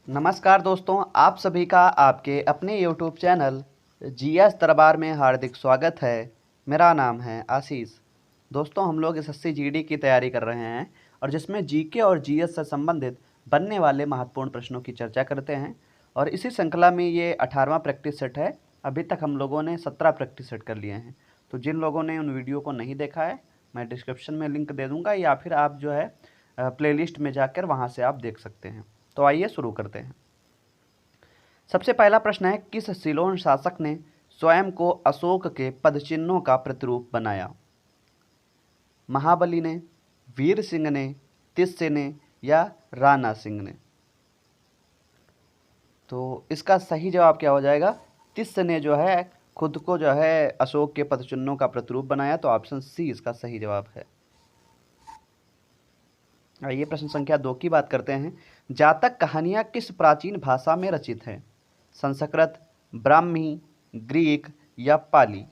नमस्कार दोस्तों, आप सभी का आपके अपने YouTube चैनल जीएस दरबार में हार्दिक स्वागत है। मेरा नाम है आशीष। दोस्तों, हम लोग एसएससी जीडी की तैयारी कर रहे हैं और जिसमें जीके और जीएस से संबंधित बनने वाले महत्वपूर्ण प्रश्नों की चर्चा करते हैं और इसी श्रृंखला में ये 18वां प्रैक्टिस सेट है। अभी तक हम लोगों ने 17 प्रैक्टिस सेट कर लिए हैं। तो जिन लोगों ने उन वीडियो को नहीं देखा है, मैं डिस्क्रिप्शन में लिंक दे दूँगा या फिर आप जो है प्लेलिस्ट में जाकर वहाँ से आप देख सकते हैं। तो आइए शुरू करते हैं। सबसे पहला प्रश्न है, किस सिलोन शासक ने स्वयं को अशोक के पदचिन्हों का प्रतिरूप बनाया? महाबली ने, वीर सिंह ने, तिस्य ने या राणा सिंह ने? तो इसका सही जवाब क्या हो जाएगा? तिस्य ने जो है खुद को जो है अशोक के पदचिन्हों का प्रतिरूप बनाया। तो ऑप्शन सी इसका सही जवाब है। आइए प्रश्न संख्या 2 की बात करते हैं। जातक कहानियाँ किस प्राचीन भाषा में रचित हैं? संस्कृत, ब्राह्मी, ग्रीक या पाली?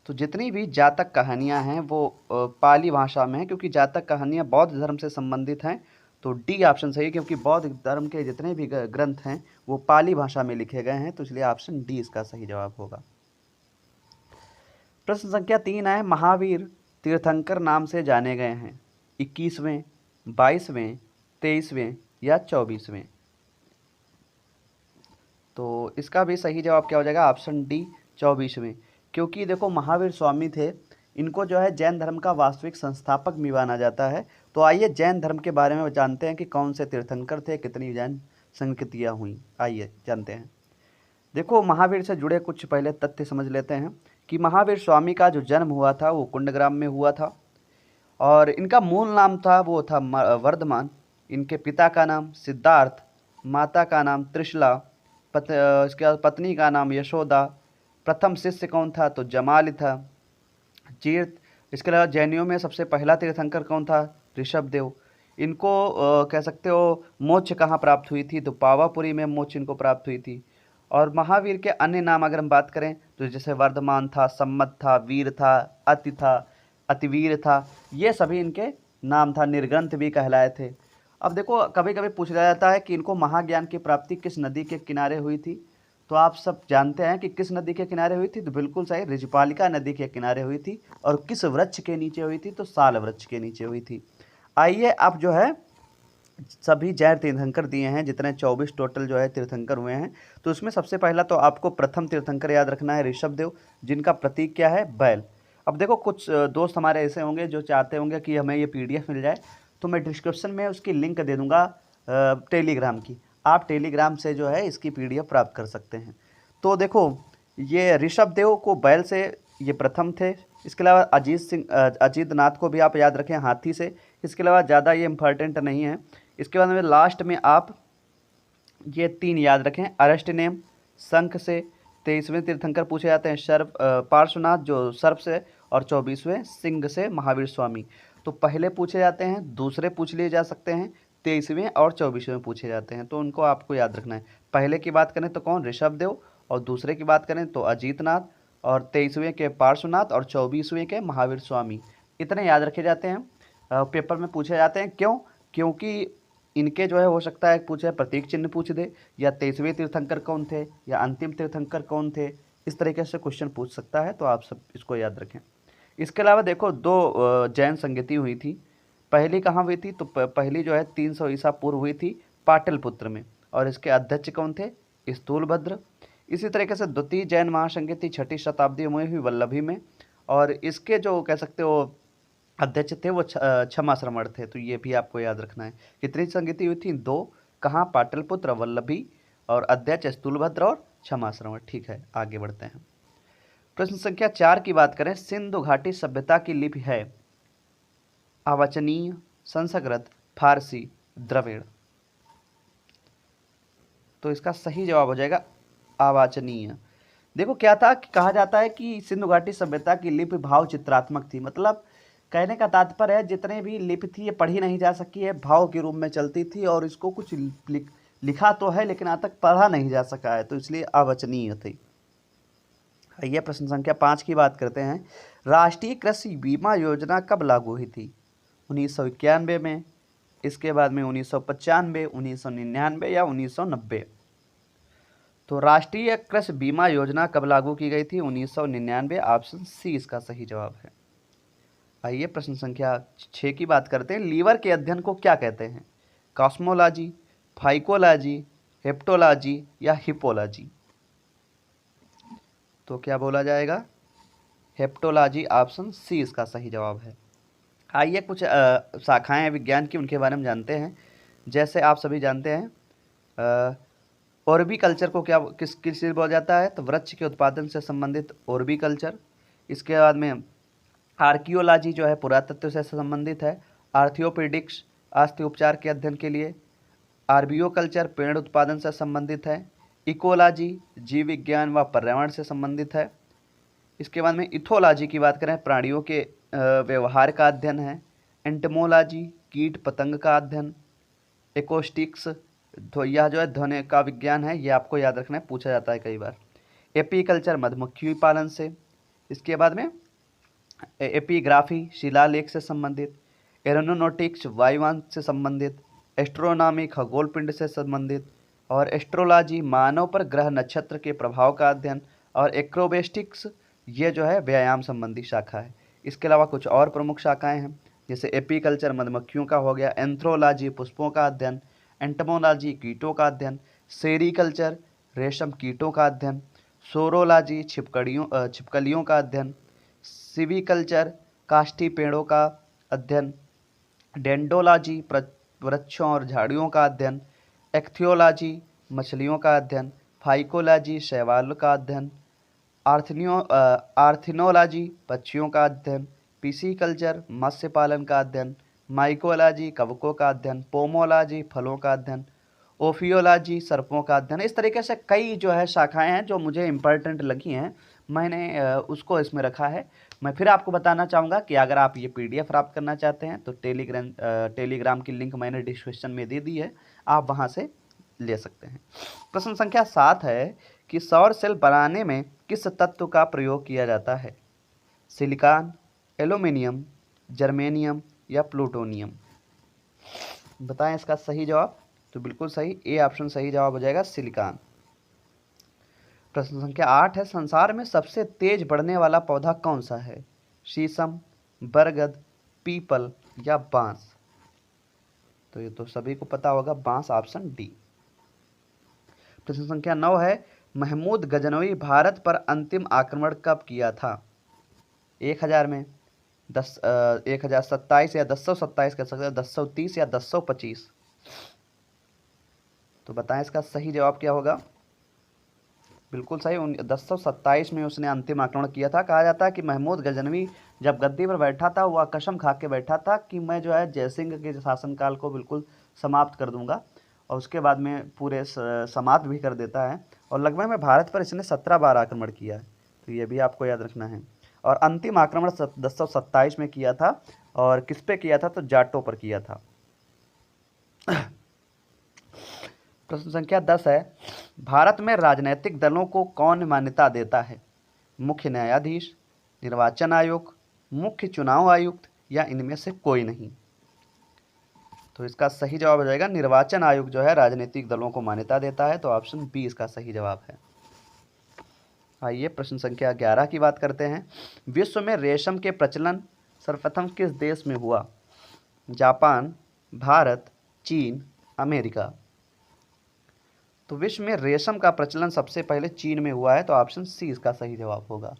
तो जितनी भी जातक कहानियाँ हैं वो पाली भाषा में हैं, क्योंकि जातक कहानियाँ बौद्ध धर्म से संबंधित हैं। तो डी ऑप्शन सही है, क्योंकि बौद्ध धर्म के जितने भी ग्रंथ हैं वो पाली भाषा में लिखे गए हैं। तो इसलिए ऑप्शन डी इसका सही जवाब होगा। प्रश्न संख्या 3 है, महावीर तीर्थंकर नाम से जाने गए हैं? 21वें, 22वें, 23वें या 24वें? तो इसका भी सही जवाब क्या हो जाएगा? ऑप्शन डी 24वें। क्योंकि देखो, महावीर स्वामी थे, इनको जो है जैन धर्म का वास्तविक संस्थापक भी माना जाता है। तो आइए जैन धर्म के बारे में जानते हैं कि कौन से तीर्थंकर थे, कितनी जैन संकृतियाँ हुई। आइए जानते हैं। देखो, महावीर से जुड़े कुछ पहले तथ्य समझ लेते हैं कि महावीर स्वामी का जो जन्म हुआ था वो कुंडग्राम में हुआ था और इनका मूल नाम था वो था वर्धमान। इनके पिता का नाम सिद्धार्थ, माता का नाम त्रिशला, इसके बाद पत्नी का नाम यशोदा। प्रथम शिष्य कौन था? तो जमाल था। जीर्थ। इसके अलावा जैनियों में सबसे पहला तीर्थंकर कौन था? ऋषभदेव। इनको कह सकते हो मोक्ष कहाँ प्राप्त हुई थी? तो पावापुरी में मोक्ष इनको प्राप्त हुई थी। और महावीर के अन्य नाम अगर हम बात करें तो जैसे वर्धमान था, सम्मत था, वीर था, अति था, अतिवीर था, ये सभी इनके नाम था। निर्ग्रंथ भी कहलाए थे। अब देखो, कभी कभी पूछा जाता है कि इनको महाज्ञान की प्राप्ति किस नदी के किनारे हुई थी? तो आप सब जानते हैं कि किस नदी के किनारे हुई थी। तो बिल्कुल सही, ऋजपालिका नदी के किनारे हुई थी। और किस वृक्ष के नीचे हुई थी? तो साल वृक्ष के नीचे हुई थी। आइए अब जो है सभी जैन तीर्थंकर दिए हैं, जितने 24 टोटल जो है तीर्थंकर हुए हैं। तो उसमें सबसे पहला तो आपको प्रथम तीर्थंकर याद रखना है, ऋषभदेव, जिनका प्रतीक क्या है? बैल। अब देखो, कुछ दोस्त हमारे ऐसे होंगे जो चाहते होंगे कि हमें ये पीडीएफ मिल जाए, तो मैं डिस्क्रिप्शन में उसकी लिंक दे दूंगा टेलीग्राम की। आप टेलीग्राम से जो है इसकी पीडीएफ प्राप्त कर सकते हैं। तो देखो, ये ऋषभदेव को बैल से ये प्रथम थे। इसके अलावा अजीत नाथ को भी आप याद रखें, हाथी से। इसके अलावा ज़्यादा ये इम्पॉर्टेंट नहीं है। इसके बाद में लास्ट में आप ये 3 याद रखें, अरस्टनेम शंख से। 23वें तीर्थंकर पूछे जाते हैं सर्प, पार्श्वनाथ जो सर्प से, और 24वें सिंह से महावीर स्वामी। तो पहले पूछे जाते हैं, दूसरे पूछ लिए जा सकते हैं, 23वें और 24वें पूछे जाते हैं। तो उनको आपको याद रखना है। पहले की बात करें तो कौन? ऋषभदेव। और दूसरे की बात करें तो अजीतनाथ। और 23वें के पार्श्वनाथ और 24वें के महावीर स्वामी। इतने याद रखे जाते हैं, पेपर में पूछे जाते हैं। क्यों? क्योंकि इनके जो है हो सकता है पूछे प्रतीक चिन्ह पूछ दे, या 23वें तीर्थंकर कौन थे, या अंतिम तीर्थंकर कौन थे। इस तरीके से क्वेश्चन पूछ सकता है। तो आप सब इसको याद रखें। इसके अलावा देखो, 2 जैन संगति हुई थी। पहली कहाँ हुई थी? तो पहली जो है 300 ईसा पूर्व हुई थी पाटलिपुत्र में। और इसके अध्यक्ष कौन थे? स्थूलभद्र। इसी तरीके से द्वितीय जैन महासंगति 6ठी शताब्दी में हुई वल्लभी में। और इसके जो कह सकते हो अध्यक्ष थे वो क्षमा श्रमण थे। तो ये भी आपको याद रखना है। कितनी संगति हुई थी? 2। कहाँ? पाटलिपुत्र, वल्लभी। और अध्यक्ष स्थूलभद्र और क्षमा श्रमण। ठीक है, आगे बढ़ते हैं। प्रश्न संख्या 4 की बात करें। सिंधु घाटी सभ्यता की लिपि है अवाचनीय, संस्कृत, फारसी, द्रविड़? तो इसका सही जवाब हो जाएगा अवाचनीय। देखो, क्या था कि कहा जाता है कि सिंधु घाटी सभ्यता की लिपि भाव चित्रात्मक थी। मतलब कहने का तात्पर्य है जितने भी लिपि थी ये पढ़ी नहीं जा सकी है, भाव के रूप में चलती थी। और इसको कुछ लिखा तो है लेकिन आज तक पढ़ा नहीं जा सका है, तो इसलिए अवचनीय थी। आइए प्रश्न संख्या 5 की बात करते हैं। राष्ट्रीय कृषि बीमा योजना कब लागू हुई थी? 1991 में, इसके बाद में 1995, 1999 या 1990। तो राष्ट्रीय कृषि बीमा योजना कब लागू की गई थी? 1999। ऑप्शन सी इसका सही जवाब है। आइए प्रश्न संख्या 6 की बात करते हैं। लीवर के अध्ययन को क्या कहते हैं? कॉस्मोलॉजी, फाइकोलॉजी, हेप्टोलॉजी या हिपोलॉजी? तो क्या बोला जाएगा? हेप्टोलॉजी। ऑप्शन सी इसका सही जवाब है। आइए कुछ शाखाएं हैं विज्ञान की, उनके बारे में जानते हैं। जैसे आप सभी जानते हैं ऑर्बिकल्चर को किस से बोला जाता है? तो वृक्ष के उत्पादन से संबंधित ऑर्बिकल्चर। इसके बाद में आर्कियोलॉजी जो है पुरातत्व से संबंधित है। आर्थियोपेडिक्स अस्थि उपचार के अध्ययन के लिए। आर्बियो कल्चर पेड़ उत्पादन से संबंधित है। इकोलॉजी जीव विज्ञान व पर्यावरण से संबंधित है। इसके बाद में इथोलॉजी की बात करें, प्राणियों के व्यवहार का अध्ययन है। एंटमोलॉजी कीट पतंग का अध्ययन। एकोस्टिक्स यह जो है ध्वनि का विज्ञान है, ये आपको याद रखना है, पूछा जाता है कई बार। एपीकल्चर मधुमक्खी पालन से। इसके बाद में एपिग्राफी शिलालेख से संबंधित। एरोनोटिक्स वायुयान से संबंधित। एस्ट्रोनॉमी खगोल पिंड से संबंधित। और एस्ट्रोलॉजी मानव पर ग्रह नक्षत्र के प्रभाव का अध्ययन। और एक्रोबेस्टिक्स ये जो है व्यायाम संबंधी शाखा है। इसके अलावा कुछ और प्रमुख शाखाएं हैं, जैसे एपीकल्चर मधुमक्खियों का हो गया। एंथ्रोलॉजी पुष्पों का अध्ययन। एंटमोलॉजी कीटों का अध्ययन। सेरीकल्चर रेशम कीटों का अध्ययन। सोरोलॉजी छिपकलियों का अध्ययन। सिविकल्चर काष्ठी पेड़ों का अध्ययन। डेंडोलॉजी वृक्षों और झाड़ियों का अध्ययन। एक्थियोलॉजी मछलियों का अध्ययन। फाइकोलॉजी शैवाल का अध्ययन। आर्थिनोलॉजी पक्षियों का अध्ययन। पिसीकल्चर मत्स्य पालन का अध्ययन। माइकोलॉजी कवकों का अध्ययन। पोमोलॉजी फलों का अध्ययन। ओफियोलॉजी सर्पों का अध्ययन। इस तरीके से कई जो है शाखाएं हैं जो मुझे इम्पोर्टेंट लगी हैं, मैंने उसको इसमें रखा है। मैं फिर आपको बताना चाहूँगा कि अगर आप ये PDF प्राप्त करना चाहते हैं तो टेलीग्राम की लिंक मैंने डिस्क्रिप्शन में दे दी है, आप वहाँ से ले सकते हैं। प्रश्न संख्या 7 है कि सौर सेल बनाने में किस तत्व का प्रयोग किया जाता है? सिलिकॉन, एल्यूमिनियम, जर्मेनियम या प्लूटोनियम? बताएं इसका सही जवाब। तो बिल्कुल सही, ए ऑप्शन सही जवाब हो जाएगा, सिलिकॉन। प्रश्न संख्या 8 है, संसार में सबसे तेज बढ़ने वाला पौधा कौन सा है? शीशम, बरगद, पीपल या बांस? तो ये तो सभी को पता होगा, बांस, ऑप्शन डी। प्रश्न संख्या 9 है, महमूद गजनवी भारत पर अंतिम आक्रमण कब किया था? 1000 में, 1027 या 1027 कह सकते हैं, 1030 या 1025? तो बताएं इसका सही जवाब क्या होगा। बिल्कुल सही, 1027 में उसने अंतिम आक्रमण किया था। कहा जाता है कि महमूद गजनवी जब गद्दी पर बैठा था, वह कसम खा के बैठा था कि मैं जो है जयसिंह के शासनकाल को बिल्कुल समाप्त कर दूंगा, और उसके बाद में पूरे समाप्त भी कर देता है। और लगभग में भारत पर इसने 17 बार आक्रमण किया है, तो ये भी आपको याद रखना है। और अंतिम आक्रमण 1027 में किया था, और किस पे किया था? तो जाटों पर किया था। प्रश्न संख्या 10 है, भारत में राजनीतिक दलों को कौन मान्यता देता है? मुख्य न्यायाधीश, निर्वाचन आयोग, मुख्य चुनाव आयुक्त या इनमें से कोई नहीं? तो इसका सही जवाब हो जाएगा, निर्वाचन आयोग जो है राजनीतिक दलों को मान्यता देता है। तो ऑप्शन बी इसका सही जवाब है। आइए प्रश्न संख्या 11 की बात करते हैं। विश्व में रेशम के प्रचलन सर्वप्रथम किस देश में हुआ? जापान, भारत, चीन, अमेरिका? तो विश्व में रेशम का प्रचलन सबसे पहले चीन में हुआ है, तो ऑप्शन सी इसका सही जवाब होगा।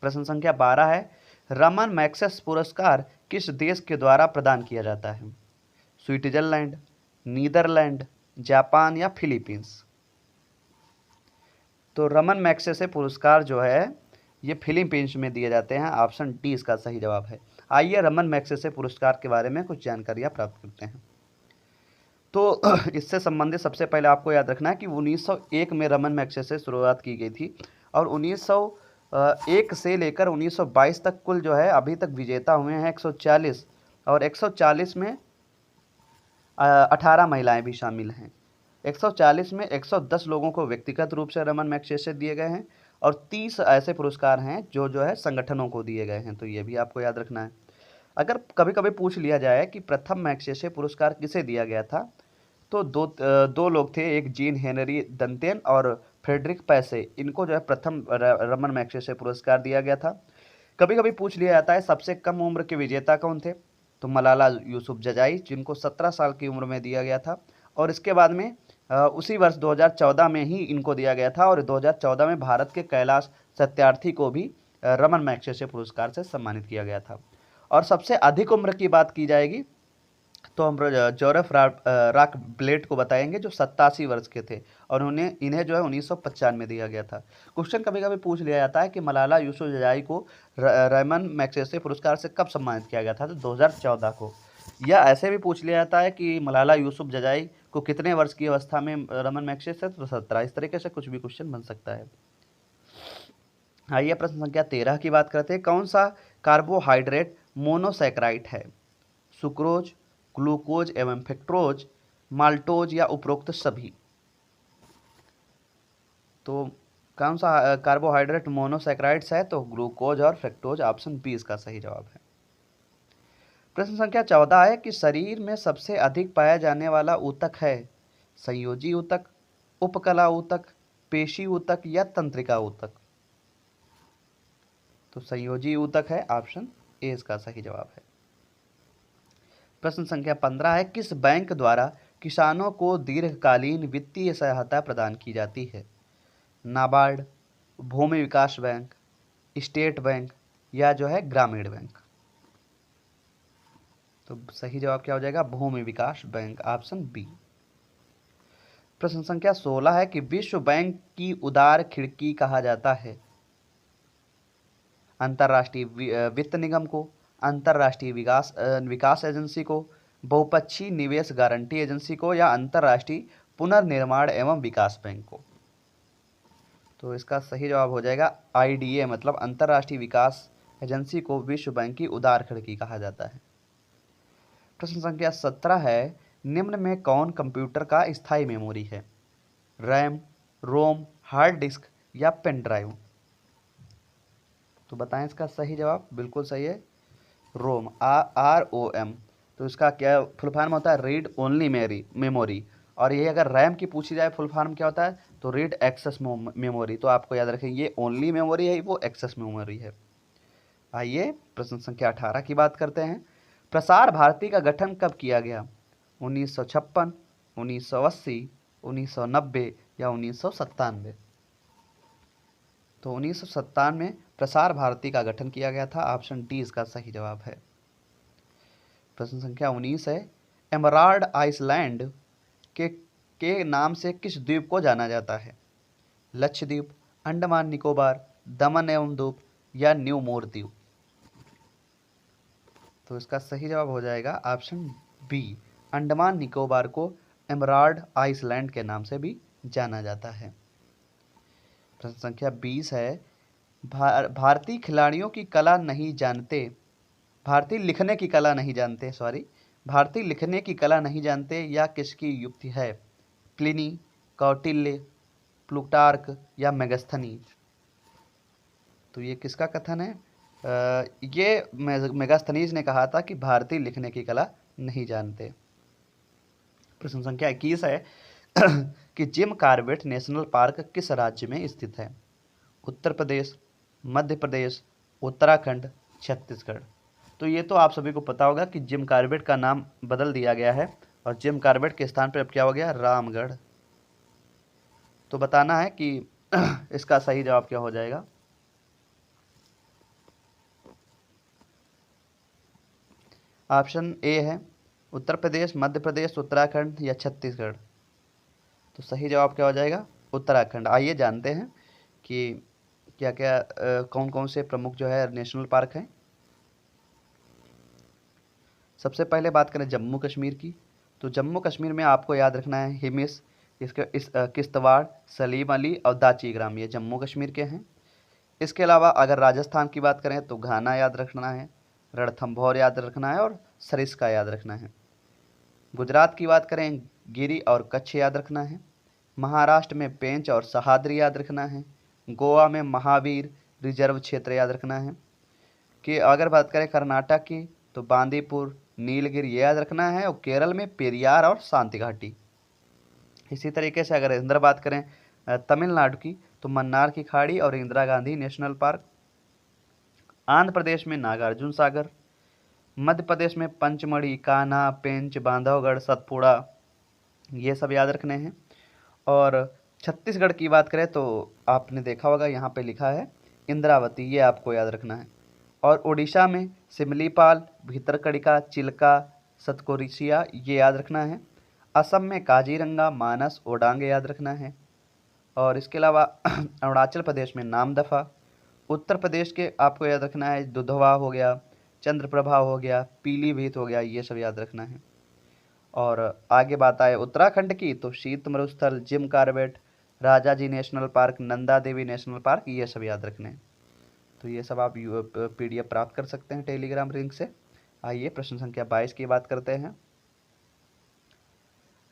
प्रश्न संख्या 12 है, रमन मैग्सेसे पुरस्कार किस देश के द्वारा प्रदान किया जाता है? स्विट्जरलैंड, नीदरलैंड, जापान या फिलीपींस? तो रमन मैग्सेसे पुरस्कार जो है ये फिलीपींस में दिए जाते हैं, ऑप्शन डी इसका सही जवाब है। आइए रमन मैग्सेसे पुरस्कार के बारे में कुछ जानकारियाँ प्राप्त करते हैं। तो इससे संबंधित सबसे पहले आपको याद रखना है कि 1901 में रमन मैग्सेसे से शुरुआत की गई थी, और 1901 से लेकर 1922 तक कुल जो है अभी तक विजेता हुए हैं 140, और 140 में 18 महिलाएं भी शामिल हैं। 140 में 110 लोगों को व्यक्तिगत रूप से रमन मैग्सेसे दिए गए हैं, और 30 ऐसे पुरस्कार हैं जो है संगठनों को दिए गए हैं, तो ये भी आपको याद रखना है। अगर कभी कभी पूछ लिया जाए कि प्रथम मैग्सेसे पुरस्कार किसे दिया गया था, तो दो लोग थे, एक जीन हेनरी डंटेन और फ्रेडरिक पैसे, इनको जो है प्रथम रमन मैग्सेसे पुरस्कार दिया गया था। कभी कभी पूछ लिया जाता है सबसे कम उम्र के विजेता कौन थे, तो मलाला यूसुफजई, जिनको 17 साल की उम्र में दिया गया था। और इसके बाद में उसी वर्ष 2014 में ही इनको दिया गया था, और 2014 में भारत के कैलाश सत्यार्थी को भी रमन मैग्सेसे पुरस्कार से सम्मानित किया गया था। और सबसे अधिक उम्र की बात की जाएगी तो हम जोसेफ रॉक ब्लेट को बताएंगे, जो 87 वर्ष के थे, और इन्हें जो है 1995 में दिया गया था। क्वेश्चन कभी कभी पूछ लिया जाता है कि मलाला यूसुफजई को रमन मैग्सेसे पुरस्कार से कब सम्मानित किया गया था, तो 2014 को। या ऐसे भी पूछ लिया जाता है कि मलाला यूसुफजई को कितने वर्ष की अवस्था में रमन मैग्सेसे, तो 17। इस तरीके से कुछ भी क्वेश्चन बन सकता है। आइए प्रश्न संख्या 13 की बात करते हैं। कौन सा कार्बोहाइड्रेट मोनोसैकराइड है? सुक्रोज, ग्लूकोज एवं फ्रक्टोज, माल्टोज या उपरोक्त सभी? तो कौन सा कार्बोहाइड्रेट मोनोसैकराइड्स है, तो ग्लूकोज और फ्रक्टोज, ऑप्शन बी इसका सही जवाब है। प्रश्न संख्या 14 है कि शरीर में सबसे अधिक पाया जाने वाला ऊतक है? संयोजी ऊतक, उपकला ऊतक, पेशी ऊतक या तंत्रिका ऊतक? तो संयोजी ऊतक है, ऑप्शन ए इसका सही जवाब है। प्रश्न संख्या 15 है किस बैंक द्वारा किसानों को दीर्घकालीन वित्तीय सहायता प्रदान की जाती है? नाबार्ड, भूमि विकास बैंक, स्टेट बैंक या जो है ग्रामीण बैंक? तो सही जवाब क्या हो जाएगा? भूमि विकास बैंक, ऑप्शन बी। प्रश्न संख्या 16 है कि विश्व बैंक की उदार खिड़की कहा जाता है? अंतर्राष्ट्रीय वित्त निगम को, अंतर्राष्ट्रीय विकास एजेंसी को, बहुपक्षीय निवेश गारंटी एजेंसी को या अंतर्राष्ट्रीय पुनर्निर्माण एवं विकास बैंक को? तो इसका सही जवाब हो जाएगा IDA, मतलब अंतर्राष्ट्रीय विकास एजेंसी को विश्व बैंक की उदार खिड़की कहा जाता है। प्रश्न संख्या 17 है निम्न में कौन कंप्यूटर का स्थायी मेमोरी है? रैम, रोम, हार्ड डिस्क या पेन ड्राइव? तो बताएं इसका सही जवाब। बिल्कुल सही है, रोम, ROM। तो इसका क्या फुल फॉर्म होता है? Read only memory. और ये अगर रैम की पूछी जाए फुल फॉर्म क्या होता है, तो रीड एक्सेस मेमोरी। तो आपको याद रखें ये ओनली मेमोरी है, वो एक्सेस मेमोरी है। आइए प्रश्न संख्या 18 की बात करते हैं। प्रसार भारती का गठन कब किया गया? 1956, 1980, 1990 या 1997? तो 1997 में प्रसार भारती का गठन किया गया था, ऑप्शन डी इसका सही जवाब है। प्रश्न संख्या 19 है एमराल्ड आइसलैंड के नाम से किस द्वीप को जाना जाता है? लक्षद्वीप, अंडमान निकोबार, दमन एवं दीव या न्यू मोर द्वीप? तो इसका सही जवाब हो जाएगा ऑप्शन बी, अंडमान निकोबार को एमराल्ड आइसलैंड के नाम से भी जाना जाता है। प्रश्न संख्या 20 है भारतीय खिलाड़ियों की कला नहीं जानते, भारतीय लिखने की कला नहीं जानते, भारतीय लिखने की कला नहीं जानते या किसकी युक्ति है? प्लिनी, कौटिल्य, प्लूटार्क या मेगास्थनीज? तो ये किसका कथन है? ये मेगास्थनीज ने कहा था कि भारतीय लिखने की कला नहीं जानते। प्रश्न संख्या 21 है कि जिम कॉर्बेट नेशनल पार्क किस राज्य में स्थित है? उत्तर प्रदेश, मध्य प्रदेश, उत्तराखंड, छत्तीसगढ़? तो ये तो आप सभी को पता होगा कि जिम कॉर्बेट का नाम बदल दिया गया है और जिम कॉर्बेट के स्थान पर अब क्या हो गया? रामगढ़। तो बताना है कि इसका सही जवाब क्या हो जाएगा। ऑप्शन ए है उत्तर प्रदेश, मध्य प्रदेश, उत्तराखंड या छत्तीसगढ़। तो सही जवाब क्या हो जाएगा? उत्तराखंड। आइए जानते हैं कि क्या क्या कौन कौन से प्रमुख जो है नेशनल पार्क हैं। सबसे पहले बात करें जम्मू कश्मीर की, तो जम्मू कश्मीर में आपको याद रखना है हिमिस, किश्तवाड़, सलीम अली और दाची ग्राम, ये जम्मू कश्मीर के हैं। इसके अलावा अगर राजस्थान की बात करें तो घाना याद रखना है, रणथंभौर याद रखना है और सरिस्का याद रखना है। गुजरात की बात करें गिरी और कच्छ याद रखना है। महाराष्ट्र में पेंच और सहाद्री याद रखना है। गोवा में महावीर रिजर्व क्षेत्र याद रखना है। कि अगर बात करें कर्नाटक की, तो बांदीपुर, नीलगिरी ये याद रखना है। और केरल में पेरियार और शांति घाटी। इसी तरीके से अगर इधर बात करें तमिलनाडु की, तो मन्नार की खाड़ी और इंदिरा गांधी नेशनल पार्क। आंध्र प्रदेश में नागार्जुन सागर। मध्य प्रदेश में पंचमढ़ी, कान्हा, पेंच, बांधवगढ़, सतपुड़ा ये सब याद रखने हैं। और छत्तीसगढ़ की बात करें तो आपने देखा होगा यहाँ पे लिखा है इंद्रावती, ये आपको याद रखना है। और उड़ीसा में सिमलीपाल, भीतरकनिका, चिल्का, सतकोरिसिया ये याद रखना है। असम में काजीरंगा, मानस, ओडांग याद रखना है। और इसके अलावा अरुणाचल प्रदेश में नामदफा। उत्तर प्रदेश के आपको याद रखना है दुधवा हो गया, चंद्रप्रभा हो गया, पीलीभीत हो गया, ये सब याद रखना है। और आगे बात आए उत्तराखंड की, तो शीत मरुस्थल, Jim Corbett, Rajaji national park, Nanda Devi national park ये सब याद रखने हैं। तो ये सब आप PDF प्राप्त कर सकते हैं टेलीग्राम लिंक से। आइए प्रश्न संख्या 22 की बात करते हैं।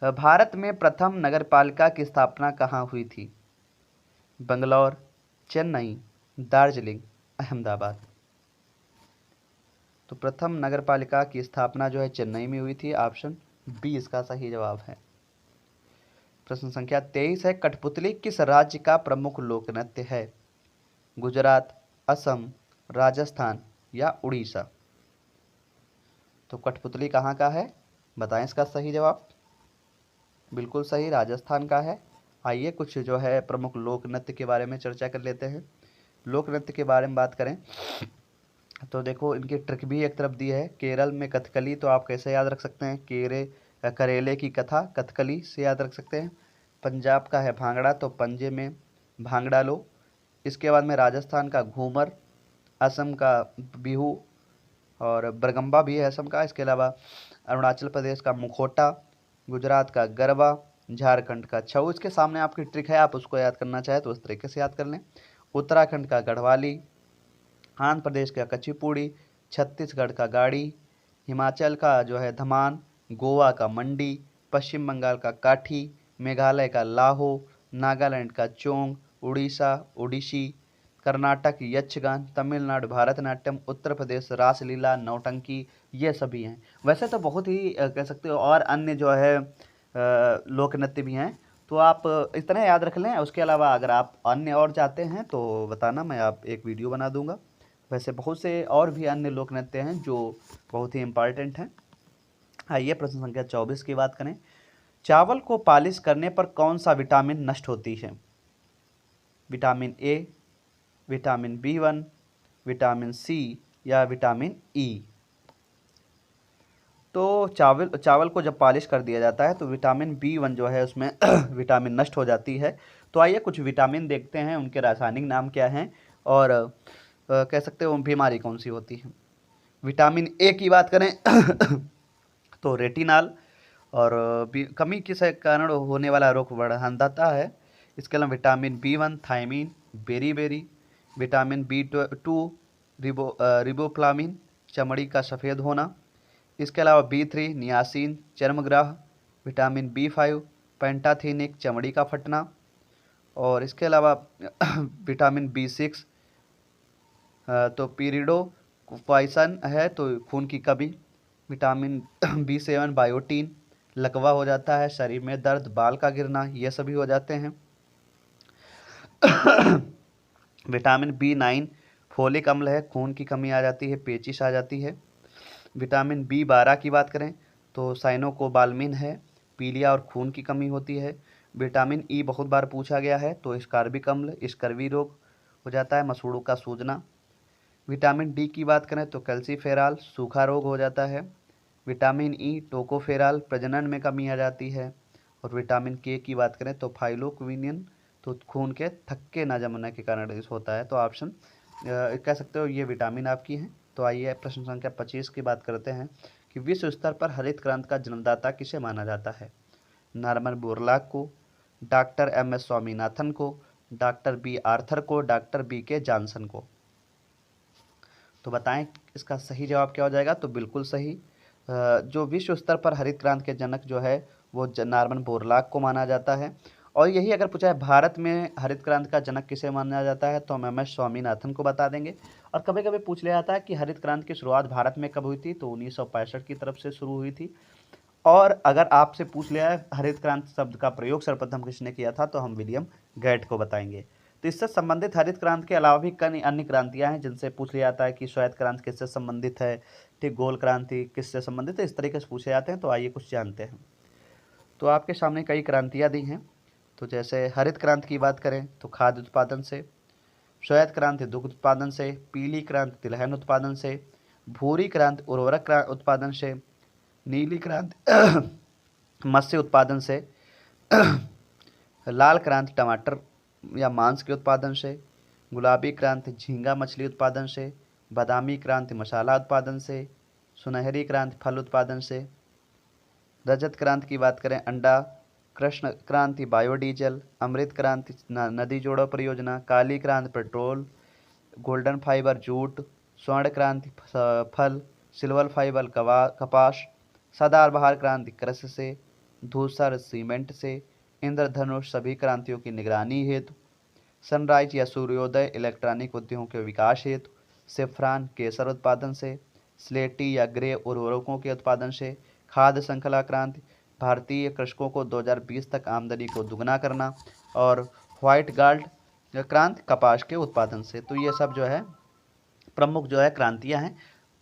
भारत में प्रथम नगरपालिका की स्थापना कहाँ हुई थी? बंगलौर, चेन्नई, दार्जिलिंग, अहमदाबाद। तो प्रथम नगरपालिका की स्थापना जो है चेन्नई में हुई थी। ऑप्शन बी इसका सही जवाब है। प्रश्न संख्या 23 है, कठपुतली किस राज्य का प्रमुख लोक नृत्य है? गुजरात, असम, राजस्थान या उड़ीसा। तो कठपुतली कहाँ का है, बताएं इसका सही जवाब। बिल्कुल सही, राजस्थान का है। आइए कुछ जो है प्रमुख लोक नृत्य के बारे में चर्चा कर लेते हैं। लोक नृत्य के बारे में बात करें तो देखो इनकी ट्रिक भी एक तरफ दी है। केरल में कथकली, तो आप कैसे याद रख सकते हैं? करेले की कथा कथकली से याद रख सकते हैं। पंजाब का है भांगड़ा, तो पंजे में भांगड़ा लो। इसके बाद में राजस्थान का घूमर, असम का बिहू और बरगम्बा भी है असम का। इसके अलावा अरुणाचल प्रदेश का मुखोटा, गुजरात का गरबा, झारखंड का छऊ। इसके सामने आपकी ट्रिक है, आप उसको याद करना चाहे तो उस तरीके से याद कर लें। उत्तराखंड का गढ़वाली, आंध्र प्रदेश का कचिपुड़ी, छत्तीसगढ़ का गाड़ी, हिमाचल का जो है धमान, गोवा का मंडी, पश्चिम बंगाल का काठी, मेघालय का लाहो, नागालैंड का चोंग, उड़ीसा ओडिसी, कर्नाटक यक्षगान, तमिलनाडु भारतनाट्यम, उत्तर प्रदेश रासलीला नौटंकी ये सभी हैं। वैसे तो बहुत ही कह सकते हो और अन्य जो है लोक नृत्य भी हैं, तो आप इतना याद रख लें। उसके अलावा अगर आप अन्य और चाहते हैं तो बताना, मैं आप एक वीडियो बना दूंगा। वैसे बहुत से और भी अन्य लोक नृत्य हैं जो बहुत ही इम्पॉर्टेंट हैं। आइए प्रश्न संख्या 24 की बात करें। चावल को पॉलिश करने पर कौन सा विटामिन नष्ट होती है? Vitamin A, vitamin B1, vitamin C या विटामिन E। तो चावल को जब पॉलिश कर दिया जाता है तो विटामिन B1 जो है उसमें विटामिन नष्ट हो जाती है। तो आइए कुछ विटामिन देखते हैं, उनके रासायनिक नाम क्या हैं और कह सकते हो बीमारी कौन सी होती है। विटामिन ए की बात करें तो रेटिनाल और कमी के कारण होने वाला रोग बढ़ाता है। इसके अलावा विटामिन B1 थायमीन, बेरी, विटामिन B2 रिबोफ्लाविन चमड़ी का सफ़ेद होना। इसके अलावा B3 niacin चर्मग्राह, vitamin B5 pantothenic चमड़ी का फटना। और इसके अलावा विटामिन B6 तो पीरिडोफाइसन है तो खून की कमी। विटामिन B7 बायोटीन, लकवा हो जाता है, शरीर में दर्द, बाल का गिरना, ये सभी हो जाते हैं। विटामिन B9 फोलिक अम्ल है, खून की कमी आ जाती है, पेचिश आ जाती है। विटामिन B12 की बात करें तो साइनोकोबाल्मिन है, पीलिया और खून की कमी होती है। विटामिन E बहुत बार पूछा गया है तो स्कार्बिक अम्ल, स्कर्वी रोग हो जाता है, मसूड़ों का सूजना। विटामिन D की बात करें तो कैल्सीफेरॉल, सूखा रोग हो जाता है। विटामिन E टोकोफेरॉल, प्रजनन में कमी आ जाती है। और विटामिन K की बात करें तो फाइलोक्विनिन, तो खून के थक्के न जमने के कारण इस होता है। तो ऑप्शन कह सकते हो ये विटामिन आपकी हैं। तो आइए प्रश्न संख्या 25 की बात करते हैं कि विश्व स्तर पर हरित क्रांति का जन्मदाता किसे माना जाता है? नॉर्मन बोरलॉग को, डॉक्टर MS स्वामीनाथन को, डॉक्टर B आर्थर को, डॉक्टर BK जॉनसन को। तो बताएं इसका सही जवाब क्या हो जाएगा? तो बिल्कुल सही, जो विश्व स्तर पर हरित क्रांति के जनक जो है वो नॉर्मन बोरलॉग को माना जाता है। और यही अगर पूछा है भारत में हरित क्रांति का जनक किसे माना जाता है, तो हम एम एस स्वामीनाथन को बता देंगे। और कभी कभी पूछ लिया जाता है कि हरित क्रांति की शुरुआत भारत में कब हुई थी, तो 1965 की तरफ से शुरू हुई थी। और अगर आपसे पूछ लिया है हरित क्रांति शब्द का प्रयोग सर्वप्रथम किसने किया था, तो हम विलियम गेट को बताएंगे। तो इससे संबंधित हरित क्रांति के अलावा भी कई अन्य क्रांतियां हैं जिनसे पूछ लिया जाता है कि श्वेत क्रांति किससे संबंधित है, ठीक, गोल क्रांति किससे संबंधित है, इस तरीके से पूछे जाते हैं। तो आइए कुछ जानते हैं। तो आपके सामने कई क्रांतियाँ दी हैं। तो जैसे हरित क्रांति की बात करें तो खाद्य उत्पादन से, श्वेत क्रांति दुग्ध उत्पादन से, पीली क्रांति तिलहन उत्पादन से, भूरी क्रांति उर्वरक उत्पादन से, नीली क्रांति मत्स्य उत्पादन से, लाल क्रांति टमाटर या मांस के उत्पादन से, गुलाबी क्रांति झींगा मछली उत्पादन से, बादामी क्रांति मसाला उत्पादन से, सुनहरी क्रांति फल उत्पादन से, रजत क्रांति की बात करें अंडा, कृष्ण क्रांति बायोडीजल, अमृत क्रांति नदी जोड़ो परियोजना, काली क्रांति पेट्रोल, गोल्डन फाइबर जूट, स्वर्ण क्रांति फल, सिल्वर फाइबर कपास, सदाबहार क्रांति कृषि से, धूसर सीमेंट से, इंद्रधनुष सभी क्रांतियों की निगरानी हेतु, सनराइज या सूर्योदय इलेक्ट्रॉनिक उद्योगों के विकास हेतु, सेफ्रान केसर उत्पादन से, स्लेटी या ग्रे उर्वरकों के उत्पादन से, खाद्य श्रृंखला क्रांति भारतीय कृषकों को 2020 तक आमदनी को दुगना करना, और व्हाइट गार्ड क्रांति कपास के उत्पादन से। तो ये सब जो है प्रमुख जो है क्रांतियाँ हैं।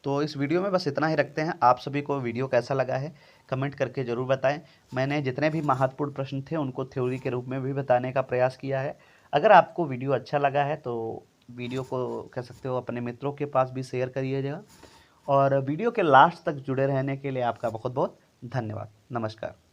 तो इस वीडियो में बस इतना ही रखते हैं। आप सभी को वीडियो कैसा लगा है कमेंट करके ज़रूर बताएं। मैंने जितने भी महत्वपूर्ण प्रश्न थे उनको थ्योरी के रूप में भी बताने का प्रयास किया है। अगर आपको वीडियो अच्छा लगा है तो वीडियो को कह सकते हो अपने मित्रों के पास भी शेयर करिएगा, और वीडियो के लास्ट तक जुड़े रहने के लिए आपका बहुत बहुत धन्यवाद। नमस्कार।